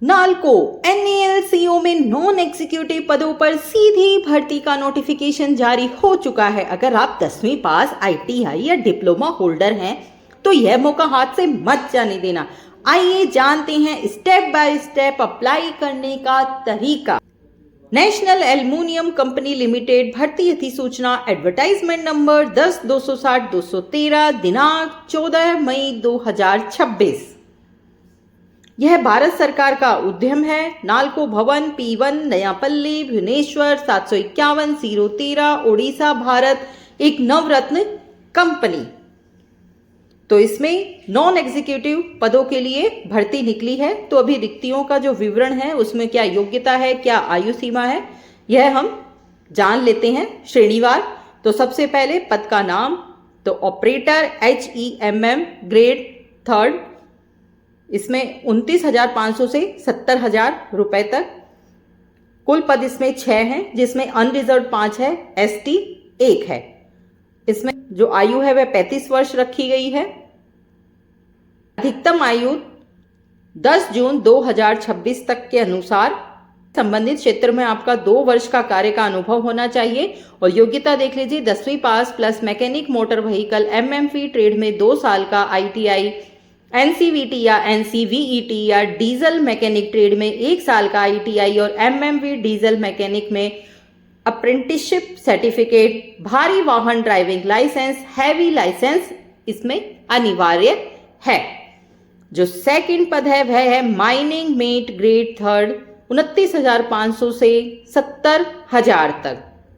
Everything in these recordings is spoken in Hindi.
नालको NALCO में नॉन एग्जीक्यूटिव पदों पर सीधी भर्ती का नोटिफिकेशन जारी हो चुका है। अगर आप 10वीं पास ITI या डिप्लोमा होल्डर हैं तो यह मौका हाथ से मत जाने देना। आइए जानते हैं स्टेप बाय स्टेप अप्लाई करने का तरीका। नेशनल एल्युमिनियम कंपनी लिमिटेड भर्ती अधिसूचना एडवर्टाइजमेंट नंबर 10-260-213 दिनांक 14 मई 2026। यह भारत सरकार का उद्यम है। नालको भवन P1 नयापल्ली भुवनेश्वर 751-013 ओडिशा भारत, एक नवरत्न कंपनी। तो इसमें नॉन एग्जीक्यूटिव पदों के लिए भर्ती निकली है। तो अभी रिक्तियों का जो विवरण है उसमें क्या योग्यता है, क्या आयु सीमा है, यह हम जान लेते हैं श्रेणीवार। तो सबसे पहले पद का नाम, तो ऑपरेटर HEMM ग्रेड 3rd, इसमें 29,500 से 70,000 रुपए तक। कुल पद इसमें 6 हैं, जिसमें अनरिजर्व 5 है, ST 1 है। इसमें जो आयु है वह 35 वर्ष रखी गई है। अधिकतम आयु 10 जून 2026 तक के अनुसार संबंधित क्षेत्र में आपका 2 वर्ष का कार्य का अनुभव होना चाहिए। और योग्यता देख लीजिए, 10वीं pass plus mechanic motor vehicle MMV trade में 2 साल का ITI, NCVT या NCVET या डीजल मैकेनिक ट्रेड में 1 साल का ITI और MMV डीजल मैकेनिक में अप्रेंटिसशिप सर्टिफिकेट, भारी वाहन ड्राइविंग लाइसेंस, हैवी लाइसेंस इसमें अनिवार्य है। जो सेकंड पद है वह है माइनिंग मेट ग्रेड 3rd, 29,500 से 70,000 तक।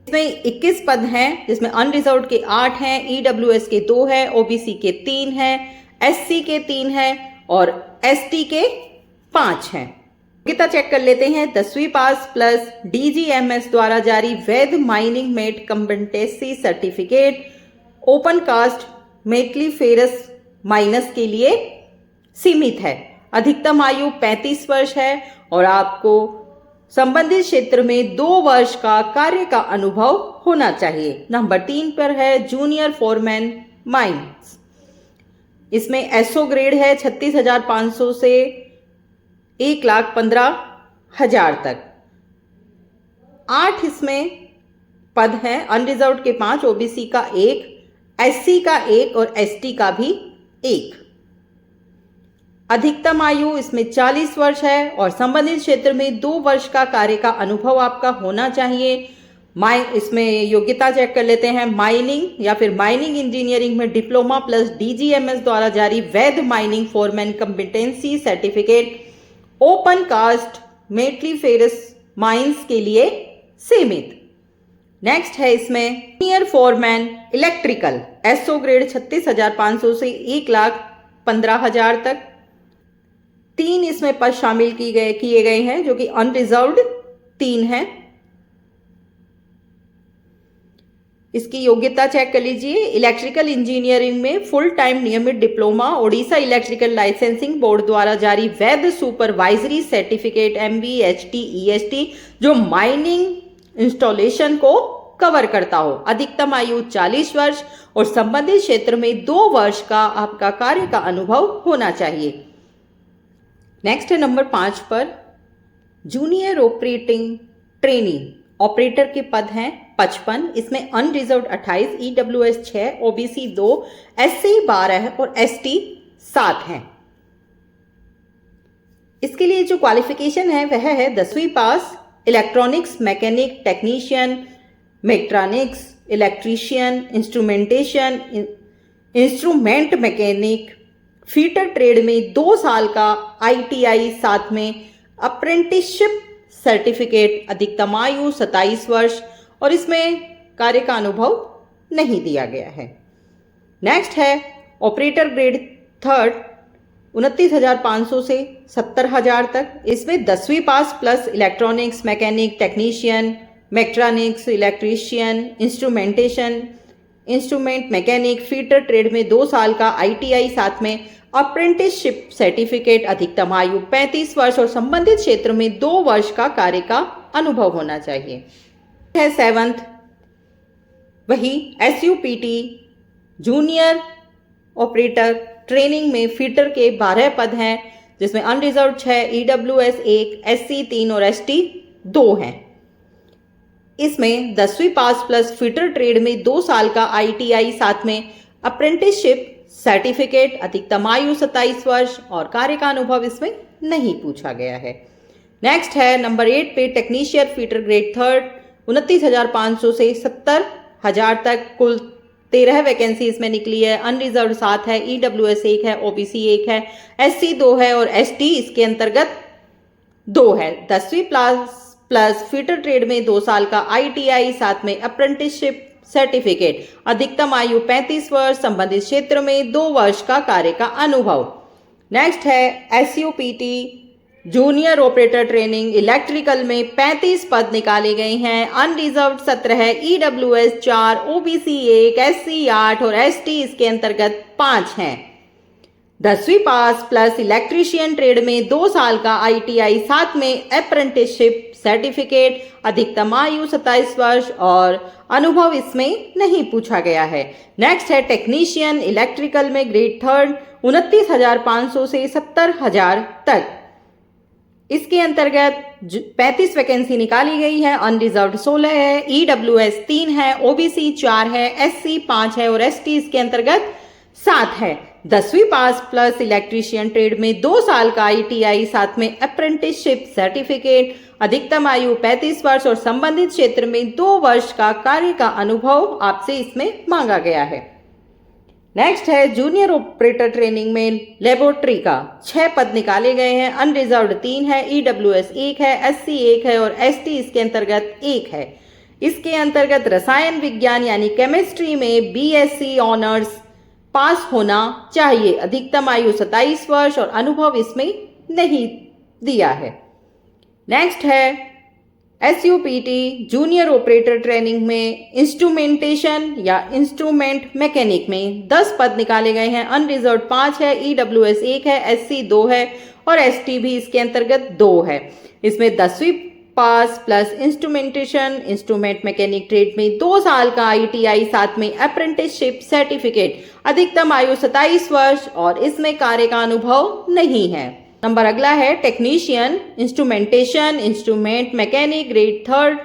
इसमें 21 पद हैं, जिसमें अनरिजर्व्ड के 8 हैं, EWS के 2 हैं, OBC के 3 हैं, SC के 3 हैं और ST के 5 हैं। योग्यता चेक कर लेते हैं। 10वीं पास प्लस DGMS द्वारा जारी वैध mining mate competency certificate open cast metalliferous mines के लिए सीमित है। अधिकतम आयु 35 वर्ष है और आपको संबंधित क्षेत्र में 2 वर्ष का कार्य का अनुभव होना चाहिए। नंबर 3 पर है जूनियर फोरमैन माइंस। इसमें SO ग्रेड है 36,500 से 1,15,000 तक। 8 इसमें पद हैं, अनरिजर्व्ड के 5, OBC का 1, SC का 1 और ST का भी 1। अधिकतम आयु इसमें 40 वर्ष है और संबंधित क्षेत्र में 2 वर्ष का कार्य का अनुभव आपका होना चाहिए। इसमें योग्यता चेक कर लेते हैं। माइनिंग या फिर माइनिंग इंजीनियरिंग में डिप्लोमा प्लस DGMS द्वारा जारी वैध mining foreman competency certificate open cast metalliferous mines के लिए सीमित। नेक्स्ट है इसमें junior foreman electrical, SO grade 36,500 से 1,15,000 तक। 3 इसमें पद शामिल किए गए हैं, जो कि अनरिजर्व्ड 3 हैं। इसकी योग्यता चेक कर लीजिए। इलेक्ट्रिकल इंजीनियरिंग में फुल टाइम नियमित diploma, Odisha electrical licensing board द्वारा जारी वैध supervisory certificate MB HT EST जो माइनिंग इंस्टॉलेशन को कवर करता हो। अधिकतम आयु 40 वर्ष और संबंधित क्षेत्र में 2 वर्ष का आपका कार्य का अनुभव होना चाहिए। नेक्स्ट है नंबर 5 पर जूनियर ऑपरेटिंग ट्रेनिंग ऑपरेटर के पद हैं 55। इसमें अनरिजर्व्ड 28, EWS 6, OBC 2, SC 12 और ST 7 हैं। इसके लिए जो क्वालिफिकेशन है वह है 10वीं pass, electronics mechanic technician, mechatronics electrician, instrumentation instrument mechanic, fitter trade में 2 साल का ITI, साथ में अप्रेंटिसशिप सर्टिफिकेट। अधिकतम आयु 27 वर्ष और इसमें कार्य का अनुभव नहीं दिया गया है। नेक्स्ट है ऑपरेटर ग्रेड 3rd, 29,500 से 70,000 तक। इसमें 10वीं pass plus electronics mechanic technician, mechatronics electrician, instrumentation instrument mechanic, fitter trade में 2 साल का ITI, साथ में अप्रेंटिसशिप सर्टिफिकेट। अधिकतम आयु 35 वर्ष और संबंधित क्षेत्र में 2 वर्ष का कार्य का अनुभव होना चाहिए। है 7th वही SUPT जूनियर ऑपरेटर ट्रेनिंग में फीटर के 12 पद हैं। जिसमें अनरिजर्व 6, EWS 1, SC 3 और ST 2 हैं। इसमें 10वीं पास प्लस फिटर ट्रेड में 2 साल का ITI, साथ में अप्रेंटिसशिप सर्टिफिकेट, अधिकतम आयु 27 वर्ष और कार्य का अनुभव इसमें नहीं पूछा गया है। नेक्स्ट है नंबर 8 पे टेक्नीशियन फिटर ग्रेड 3 29,500 से 70,000 तक, कुल 13 वैकेंसी इसमें निकली है। अनरिजर्व 7 है, EWS 1 है, OBC 1 है, SC 2 है और ST इसके अंतर्गत 2 है। 10वीं प्लस फिटर ट्रेड में 2 साल का ITI, साथ में अप्रेंटिसशिप सर्टिफिकेट, अधिकतम आयु 35 वर्ष, संबंधित क्षेत्र में 2 वर्ष का कार्य का अनुभव। नेक्स्ट है SUPT junior operator training electrical में 35 पद निकाले गए हैं। अनरिजर्व 17 है, EWS 4, OBC 1, SC 8 और ST इसके अंतर्गत 5 हैं। 10वीं पास प्लस इलेक्ट्रीशियन ट्रेड में 2 साल का ITI, साथ में अप्रेंटिसशिप सर्टिफिकेट, अधिकतम आयु 27 वर्ष और अनुभव इसमें नहीं पूछा गया है। नेक्स्ट है टेक्नीशियन इलेक्ट्रिकल में ग्रेड 3 29,500 से 70,000 तक। इसके अंतर्गत 35 वैकेंसी निकाली गई है। अनरिजर्व 16 है, EWS 3 है, OBC 4 है, SC 5 है और ST इसके अंतर्गत 7 है। 10वीं पास प्लस इलेक्ट्रीशियन ट्रेड में 2 साल का ITI, साथ में अप्रेंटिसशिप सर्टिफिकेट, अधिकतम आयु 35 वर्ष और संबंधित क्षेत्र में 2 वर्ष का कार्य का अनुभव आपसे इसमें मांगा गया है। नेक्स्ट है जूनियर ऑपरेटर ट्रेनिंग में लेबोरेटरी का 6 पद निकाले गए हैं। अनरिजर्व 3 है, EWS 1 है, SC 1 है और ST इसके अंतर्गत 1 है। इसके अंतर्गत रसायन विज्ञान यानी केमिस्ट्री में BSc ऑनर्स पास होना चाहिए। अधिकतम आयु 27 वर्ष और अनुभव इसमें नहीं दिया है। नेक्स्ट है SUPT जूनियर ऑपरेटर ट्रेनिंग में इंस्ट्रूमेंटेशन या इंस्ट्रूमेंट मैकेनिक में 10 पद निकाले गए हैं। अनरिजर्व 5 है, EWS 1 है, SC 2 है और ST भी इसके अंतर्गत 2 है। इसमें 10वीं pass plus instrumentation instrument mechanic trade में 2 साल का ITI, साथ में अप्रेंटिसशिप सर्टिफिकेट, अधिकतम आयु 27 वर्ष और इसमें कार्य का अनुभव नहीं है। नंबर अगला है technician instrumentation instrument mechanic grade 3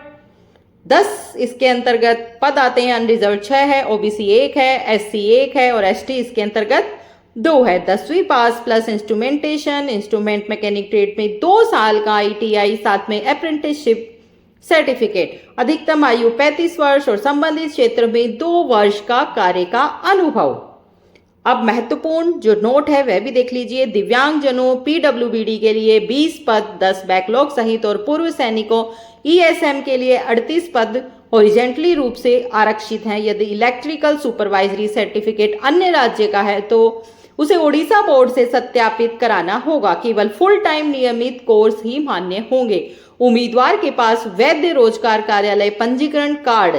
10 इसके अंतर्गत पद आते हैं। अनरिजर्व 6 है, OBC 1 है, SC 1 है और ST इसके अंतर्गत 2 है। 10वीं pass plus instrumentation instrument mechanic trade में 2 साल का ITI, साथ में अप्रेंटिसशिप सर्टिफिकेट, अधिकतम आयु 35 वर्ष और संबंधित क्षेत्र में 2 वर्ष का कार्य का अनुभव। अब महत्वपूर्ण जो नोट है वह भी देख लीजिए। दिव्यांगजनों PWBD के लिए 20 पद 10 बैकलॉग सहित और पूर्व सैनिकों ESM के लिए 38 पद हॉरिजेंटली रूप से आरक्षित हैं। यदि इलेक्ट्रिकल सुपरवाइजरी सर्टिफिकेट अन्य राज्य का है तो उसे ओडिशा बोर्ड से सत्यापित कराना होगा। केवल फुल टाइम नियमित कोर्स ही मान्य होंगे। उम्मीदवार के पास वैध रोजगार कार्यालय पंजीकरण कार्ड,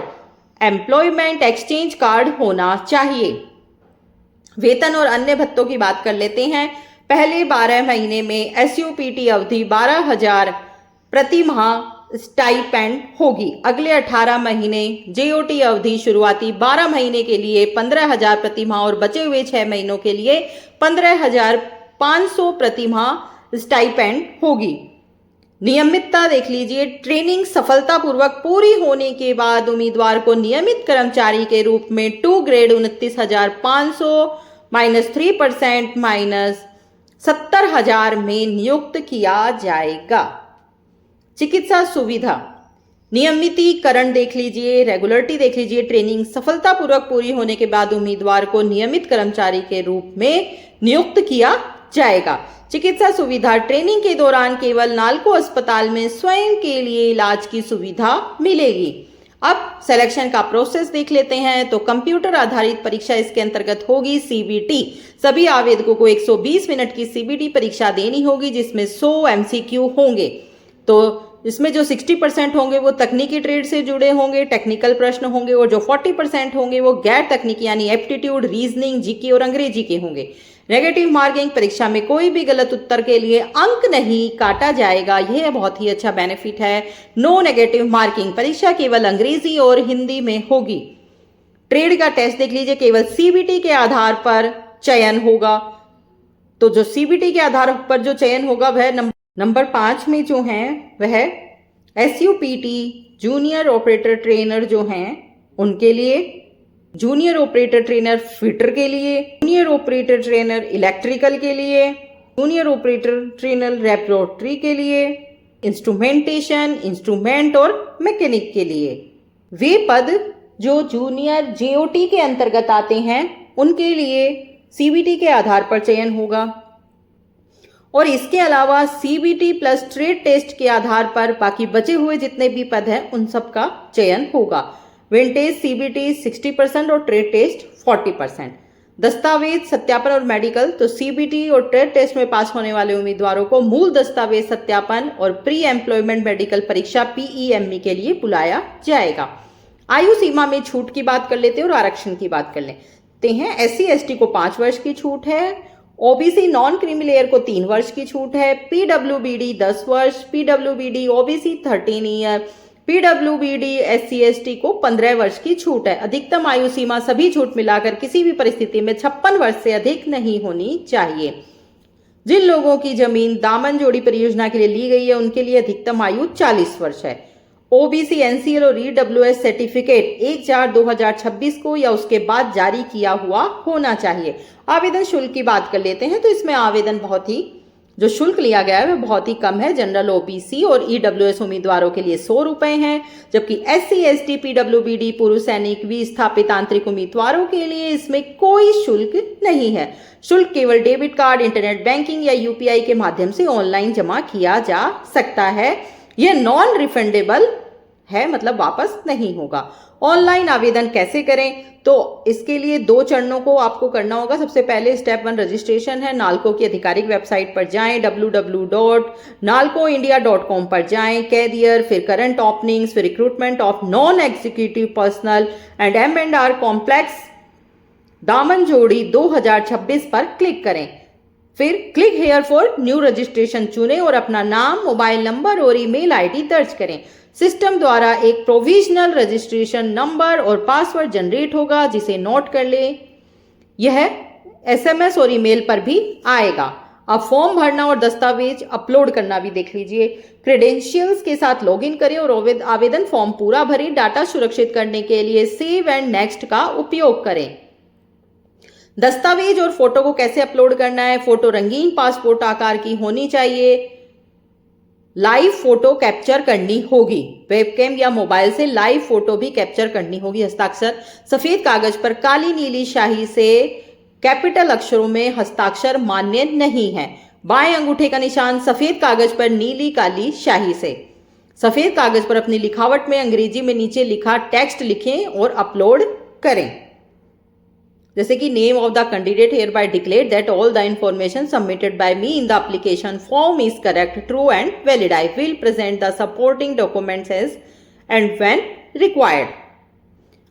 एम्प्लॉयमेंट एक्सचेंज कार्ड होना चाहिए। वेतन और अन्य भत्तों की बात कर लेते हैं। पहले 12 महीने में SUPT अवधि 12,000 प्रति माह स्टाइपेंड होगी। अगले 18 महीने JOT अवधि शुरुआती 12 महीने के लिए 15,000 प्रति माह और बचे हुए 6 महीनों के लिए 15,500 प्रति माह स्टाइपेंड होगी। नियमितता देख लीजिए। ट्रेनिंग सफलतापूर्वक पूरी होने के बाद उम्मीदवार को नियमित कर्मचारी के रूप में 2 ग्रेड 29,500 -3% -70,000 में नियुक्त किया जाएगा। चिकित्सा सुविधा नियमितीकरण देख लीजिए, रेगुलरिटी देख लीजिए। ट्रेनिंग सफलतापूर्वक पूरी होने के बाद उम्मीदवार को नियमित कर्मचारी के रूप में नियुक्त किया जाएगा। चिकित्सा सुविधा ट्रेनिंग के दौरान केवल नालको अस्पताल में स्वयं के लिए इलाज की सुविधा मिलेगी। अब सिलेक्शन का प्रोसेस देख लेते हैं। तो कंप्यूटर आधारित परीक्षा इसके अंतर्गत होगी CBT। सभी आवेदकों को 120 मिनट की CBT परीक्षा देनी होगी, जिसमें 100 MCQ होंगे। तो इसमें जो 60% होंगे वो तकनीकी ट्रेड से जुड़े होंगे, टेक्निकल प्रश्न होंगे, और जो 40% होंगे वो गैर तकनीकी यानी एप्टीट्यूड, रीजनिंग, जीके और अंग्रेजी के होंगे। नेगेटिव मार्किंग परीक्षा में कोई भी गलत उत्तर के लिए अंक नहीं काटा जाएगा। यह बहुत ही अच्छा बेनिफिट है। नो नेगेटिव मार्किंग परीक्षा केवल अंग्रेजी और हिंदी में होगी। ट्रेड का टेस्ट देख लीजिए, केवल CBT के आधार पर चयन होगा। तो जो सीबीटी के आधार पर जो चयन होगा वह नंबर 5 में जो है वह एसयूपीटी जूनियर ऑपरेटर ट्रेनर जो हैं उनके लिए, जूनियर ऑपरेटर ट्रेनर फिटर के लिए, जूनियर ऑपरेटर ट्रेनर इलेक्ट्रिकल के लिए, जूनियर ऑपरेटर ट्रेनर लेबोरेटरी के लिए, इंस्ट्रूमेंटेशन, इंस्ट्रूमेंट और मैकेनिक के लिए। वे पद जो जूनियर जेओटी के अंतर्गत आते हैं उनके लिए सीबीटी के आधार पर चयन होगा और इसके अलावा सीबीटी प्लस ट्रेड टेस्ट के आधार पर बाकी बचे हुए जितने भी पद हैं उन सब का चयन होगा। विंटेज सीबीटी 60% और ट्रेड टेस्ट 40%। दस्तावेज सत्यापन और मेडिकल, तो सीबीटी और ट्रेड टेस्ट में पास होने वाले उम्मीदवारों को मूल दस्तावेज सत्यापन और प्री एम्प्लॉयमेंट मेडिकल परीक्षा पीईएमई के लिए बुलाया जाएगा। आयु सीमा में छूट की बात कर लेते हैं और आरक्षण की बात कर लेते हैं। एससी एसटी को 5 वर्ष की छूट है, ओबीसी नॉन क्रीमी लेयर को 3 वर्ष की छूट है, पीडब्ल्यूबीडी 10 वर्ष, PWBD OBC 13 year, PWBD SC ST को 15 वर्ष की छूट है। अधिकतम आयु सीमा सभी छूट मिलाकर किसी भी परिस्थिति में 56 वर्ष से अधिक नहीं होनी चाहिए। जिन लोगों की जमीन दामन जोड़ी परियोजना के लिए ली गई है उनके लिए अधिकतम आयु 40 वर्ष है। ओबीसी एनसीएल और ईडब्ल्यूएस सर्टिफिकेट 1/4/2026 को या उसके बाद जारी किया हुआ होना चाहिए। आवेदन शुल्क की बात कर लेते हैं तो इसमें आवेदन बहुत ही जो शुल्क लिया गया है वह बहुत ही कम है। जनरल ओबीसी और ईडब्ल्यूएस उम्मीदवारों के लिए 100 रुपए हैं, जबकि एससी एसटी पीडब्ल्यूबीडी पूर्व सैनिक विस्थापित आंतरिक उम्मीदवारों के लिए इसमें कोई शुल्क नहीं है। शुल्क केवल डेबिट कार्ड, इंटरनेट बैंकिंग या यूपीआई के माध्यम से ऑनलाइन जमा किया जा सकता है। यह नॉन रिफंडेबल है, मतलब वापस नहीं होगा। ऑनलाइन आवेदन कैसे करें, तो इसके लिए 2 चरणों को आपको करना होगा। सबसे पहले स्टेप 1 रजिस्ट्रेशन है। नाल्को की आधिकारिक वेबसाइट पर जाएं, www.nalcoindia.com पर जाएं। कैरियर, फिर करंट ओपनिंग्स, फिर recruitment of non executive personal and M&R complex दामन जोड़ी 2026 पर क्लिक करें। फिर click here for new registration चुनें और अपना नाम, मोबाइल नंबर और ईमेल आईडी दर्ज करें। सिस्टम द्वारा एक प्रोविजनल रजिस्ट्रेशन नंबर और पासवर्ड जनरेट होगा जिसे नोट कर लें। यह एसएमएस और ईमेल पर भी आएगा। अब फॉर्म भरना और दस्तावेज अपलोड करना भी देख लीजिए। क्रेडेंशियल्स के साथ लॉगिन करें और आवेदन फॉर्म पूरा भरें। डाटा सुरक्षित करने के लिए सेव एंड नेक्स्ट का उपयोग करें। दस्तावेज और फोटो को कैसे अपलोड करना है। फोटो रंगीन पासपोर्ट आकार की होनी चाहिए। लाइव फोटो कैप्चर करनी होगी। वेबकैम या मोबाइल से लाइव फोटो भी कैप्चर करनी होगी। हस्ताक्षर सफेद कागज पर काली नीली स्याही से कैपिटल अक्षरों में हस्ताक्षर मान्य नहीं है। बाएं अंगूठे का निशान सफेद कागज पर नीली काली स्याही से। सफेद कागज पर अपनी लिखावट में अंग्रेजी में नीचे लिखा टेक्स्ट लिखें और अपलोड करें। जैसे कि name of the candidate hereby declare that all the information submitted by me in the application form is correct, true and valid. I will present the supporting documents as and when required.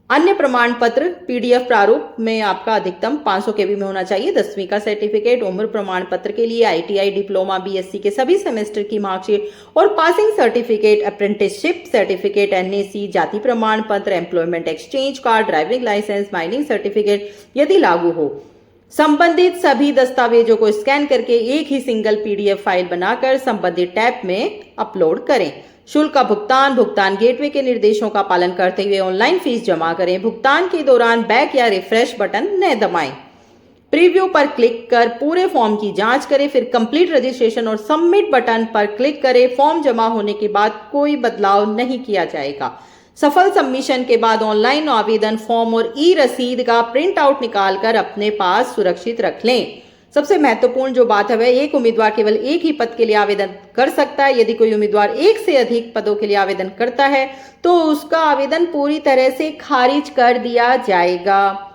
अन्य प्रमाण पत्र पीडीएफ प्रारूप में आपका अधिकतम 500 केबी में होना चाहिए। 10वीं का सर्टिफिकेट, उम्र प्रमाण पत्र के लिए आईटीआई, डिप्लोमा, बीएससी के सभी सेमेस्टर की मार्कशीट और passing certificate, apprenticeship certificate, NAC, जाति प्रमाण पत्र, employment exchange card, driving licence, mining certificate यदि लागू हो। संबंधित सभी दस्तावेजों को स्कैन करके एक ही सिंगल पीडीएफ फाइल बनाकर संबंधित टैब में अपलोड करें। शुल्क का भुगतान गेटवे के निर्देशों का पालन करते हुए ऑनलाइन फीस जमा करें। भुगतान के दौरान बैक या रिफ्रेश बटन न दबाएं। प्रीव्यू पर क्लिक कर पूरे फॉर्म की जांच करें, फिर कंप्लीट रजिस्ट्रेशन और सबमिट बटन पर क्लिक करें। फॉर्म जमा होने के बाद कोई बदलाव नहीं किया जाएगा। सफल सबमिशन के बाद ऑनलाइन आवेदन फॉर्म और ई रसीद का प्रिंट आउट निकाल कर अपने पास सुरक्षित रख लें। सबसे महत्वपूर्ण जो बात है वह एक उम्मीदवार केवल एक ही पद के लिए आवेदन कर सकता है। यदि कोई उम्मीदवार एक से अधिक पदों के लिए आवेदन करता है तो उसका आवेदन पूरी तरह से खारिज कर दिया जाएगा।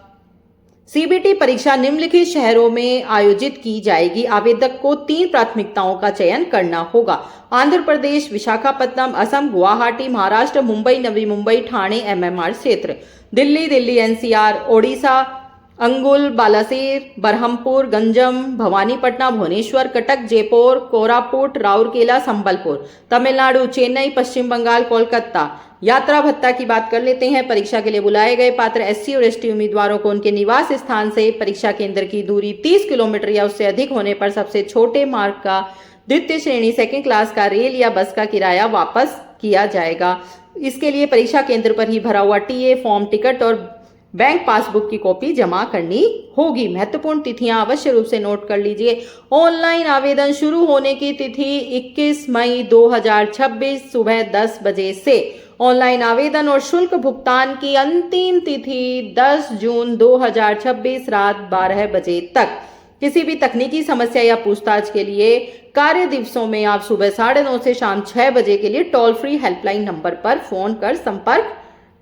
सीबीटी परीक्षा निम्नलिखित शहरों में आयोजित की जाएगी। आवेदक को 3 प्राथमिकताओं का चयन करना होगा। आंध्र प्रदेश, विशाखापट्टनम, असम, गुवाहाटी, महाराष्ट्र, मुंबई, नवी मुंबई, ठाणे, एमएमआर क्षेत्र, दिल्ली एनसीआर, ओडिशा, अंगुल, बालासिर, बरहमपुर, गंजम, भवानीपटना, भुवनेश्वर, कटक, जयपुर, कोरापुट, राउरकेला, संबलपुर, तमिलनाडु, चेन्नई, पश्चिम बंगाल, कोलकाता। यात्रा भत्ता की बात कर लेते हैं। परीक्षा के लिए बुलाए गए पात्र एससी और एसटी उम्मीदवारों को उनके निवास स्थान से परीक्षा केंद्र की दूरी 30 किलोमीटर या उससे अधिक होने पर सबसे छोटे मार्ग का द्वितीय श्रेणी सेकंड क्लास का रेल या बस का किराया वापस किया जाएगा। इसके लिए परीक्षा केंद्र पर ही भरा हुआ टीए फॉर्म, टिकट और बैंक पासबुक की कॉपी जमा करनी होगी। महत्वपूर्ण तिथियां अवश्य रूप से नोट कर लीजिए। ऑनलाइन आवेदन शुरू होने की तिथि 21 मई 2026 सुबह 10 बजे से। ऑनलाइन आवेदन और शुल्क भुगतान की अंतिम तिथि 10 जून 2026 रात 12 बजे तक। किसी भी तकनीकी समस्या या पूछताछ के लिए कार्य दिवसों में आप सुबह 9:30 से शाम 6 बजे के लिए टोल फ्री हेल्पलाइन नंबर पर फोन कर संपर्क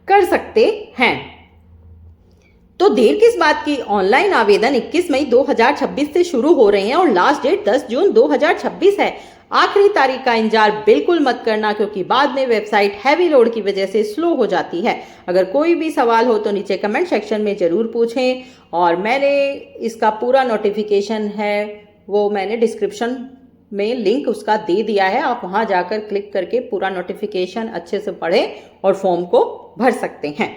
कर सकते हैं। तो देर किस बात की, ऑनलाइन आवेदन 21 मई 2026 से शुरू हो रहे हैं और लास्ट डेट 10 जून 2026 है। आखिरी तारीख का इंतजार बिल्कुल मत करना, क्योंकि बाद में वेबसाइट हैवी लोड की वजह से स्लो हो जाती है। अगर कोई भी सवाल हो तो नीचे कमेंट सेक्शन में जरूर पूछें, और मैंने इसका पूरा नोटिफिकेशन है वो मैंने डिस्क्रिप्शन में लिंक उसका दे दिया है। आप वहां जाकर क्लिक करके पूरा नोटिफिकेशन अच्छे से पढ़ें और फॉर्म को भर सकते हैं।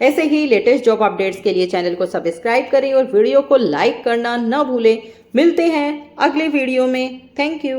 ऐसे ही लेटेस्ट जॉब अपडेट्स के लिए चैनल को सब्सक्राइब करें और वीडियो को लाइक करना न भूलें। मिलते हैं अगले वीडियो में। Thank you.